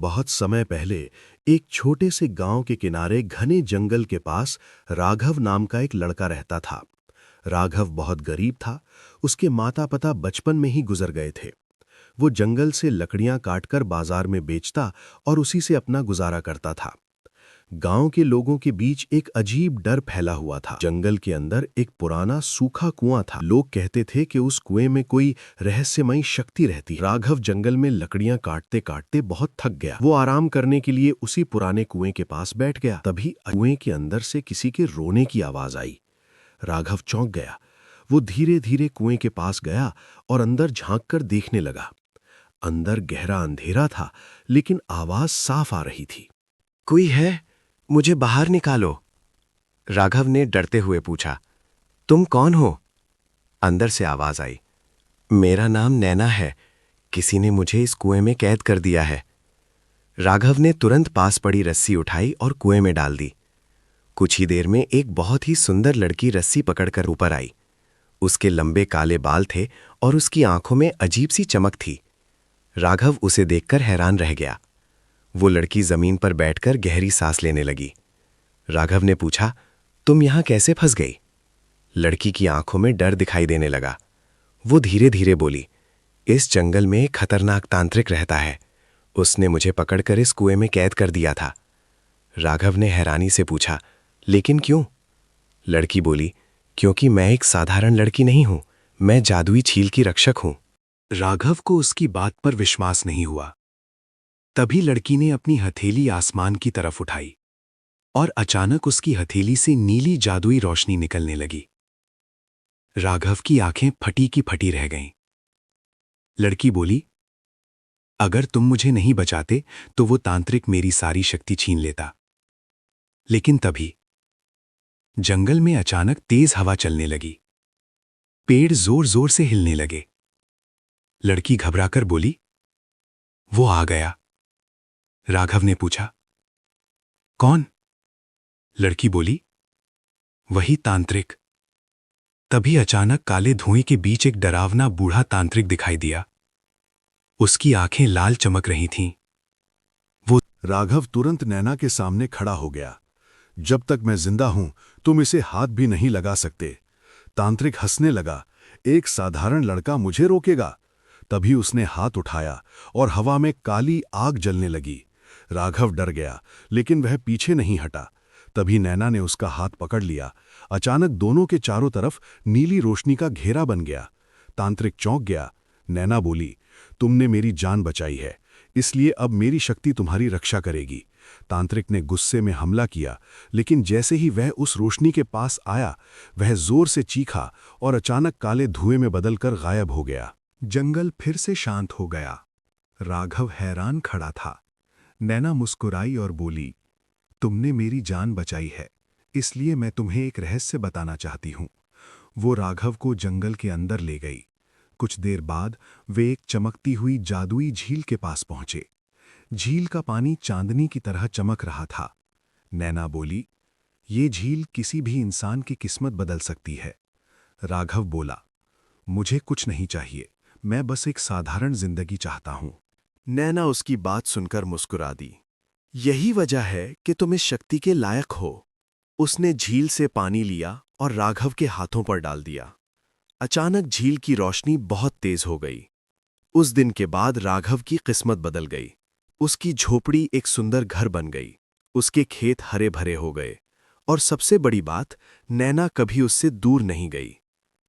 बहुत समय पहले एक छोटे से गांव के किनारे घने जंगल के पास राघव नाम का एक लड़का रहता था। राघव बहुत गरीब था। उसके माता पिता बचपन में ही गुजर गए थे। वो जंगल से लकड़ियां काटकर बाजार में बेचता और उसी से अपना गुजारा करता था। गांव के लोगों के बीच एक अजीब डर फैला हुआ था। जंगल के अंदर एक पुराना सूखा कुआं था। लोग कहते थे कि उस कुएं में कोई रहस्यमयी शक्ति रहती है। राघव जंगल में लकड़ियां काटते काटते बहुत थक गया। वो आराम करने के लिए उसी पुराने कुएं के पास बैठ गया। तभी कुएं के अंदर से किसी के रोने की आवाज आई। राघव चौंक गया। वो धीरे धीरे कुएं के पास गया और अंदर झांक कर देखने लगा। अंदर गहरा अंधेरा था, लेकिन आवाज साफ आ रही थी। कोई है? मुझे बाहर निकालो, राघव ने डरते हुए पूछा। तुम कौन हो? अंदर से आवाज आई। मेरा नाम नैना है। किसी ने मुझे इस कुएं में कैद कर दिया है। राघव ने तुरंत पास पड़ी रस्सी उठाई और कुएं में डाल दी। कुछ ही देर में एक बहुत ही सुंदर लड़की रस्सी पकड़कर ऊपर आई। उसके लंबे काले बाल थे और उसकी आंखों में अजीब सी चमक थी। राघव उसे देखकर हैरान रह गया। वो लड़की जमीन पर बैठकर गहरी सांस लेने लगी। राघव ने पूछा, तुम यहां कैसे फंस गई? लड़की की आंखों में डर दिखाई देने लगा। वो धीरे धीरे बोली, इस जंगल में एक खतरनाक तांत्रिक रहता है। उसने मुझे पकड़कर इस कुएं में कैद कर दिया था। राघव ने हैरानी से पूछा, लेकिन क्यों? लड़की बोली, क्योंकि मैं एक साधारण लड़की नहीं हूं, मैं जादुई झील की रक्षक हूं। राघव को उसकी बात पर विश्वास नहीं हुआ। तभी लड़की ने अपनी हथेली आसमान की तरफ उठाई और अचानक उसकी हथेली से नीली जादुई रोशनी निकलने लगी। राघव की आंखें फटी की फटी रह गईं। लड़की बोली, अगर तुम मुझे नहीं बचाते तो वो तांत्रिक मेरी सारी शक्ति छीन लेता। लेकिन तभी जंगल में अचानक तेज हवा चलने लगी। पेड़ जोर जोर से हिलने लगे। लड़की घबराकर बोली, वो आ गया। राघव ने पूछा, कौन? लड़की बोली, वही तांत्रिक। तभी अचानक काले धुएं के बीच एक डरावना बूढ़ा तांत्रिक दिखाई दिया। उसकी आंखें लाल चमक रही थीं। राघव तुरंत नैना के सामने खड़ा हो गया। जब तक मैं जिंदा हूं तुम इसे हाथ भी नहीं लगा सकते। तांत्रिक हंसने लगा, एक साधारण लड़का मुझे रोकेगा? तभी उसने हाथ उठाया और हवा में काली आग जलने लगी। राघव डर गया, लेकिन वह पीछे नहीं हटा। तभी नैना ने उसका हाथ पकड़ लिया। अचानक दोनों के चारों तरफ नीली रोशनी का घेरा बन गया। तांत्रिक चौंक गया। नैना बोली, तुमने मेरी जान बचाई है, इसलिए अब मेरी शक्ति तुम्हारी रक्षा करेगी। तांत्रिक ने गुस्से में हमला किया, लेकिन जैसे ही वह उस रोशनी के पास आया, वह जोर से चीखा और अचानक काले धुएं में बदलकर गायब हो गया। जंगल फिर से शांत हो गया। राघव हैरान खड़ा था। नैना मुस्कुराई और बोली, तुमने मेरी जान बचाई है, इसलिए मैं तुम्हें एक रहस्य बताना चाहती हूं। वो राघव को जंगल के अंदर ले गई। कुछ देर बाद वे एक चमकती हुई जादुई झील के पास पहुंचे। झील का पानी चांदनी की तरह चमक रहा था। नैना बोली, ये झील किसी भी इंसान की किस्मत बदल सकती है। राघव बोला, मुझे कुछ नहीं चाहिए, मैं बस एक साधारण जिंदगी चाहता हूं। नैना उसकी बात सुनकर मुस्कुरा दी। यही वजह है कि तुम इस शक्ति के लायक हो। उसने झील से पानी लिया और राघव के हाथों पर डाल दिया। अचानक झील की रोशनी बहुत तेज हो गई। उस दिन के बाद राघव की किस्मत बदल गई। उसकी झोपड़ी एक सुंदर घर बन गई। उसके खेत हरे भरे हो गए और सबसे बड़ी बात, नैना कभी उससे दूर नहीं गई।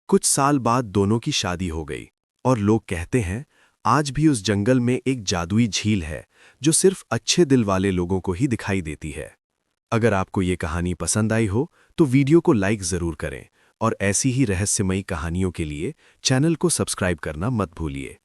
कुछ साल बाद दोनों की शादी हो गई और लोग कहते हैं, आज भी उस जंगल में एक जादुई झील है जो सिर्फ अच्छे दिल वाले लोगों को ही दिखाई देती है। अगर आपको ये कहानी पसंद आई हो तो वीडियो को लाइक ज़रूर करें और ऐसी ही रहस्यमयी कहानियों के लिए चैनल को सब्सक्राइब करना मत भूलिए।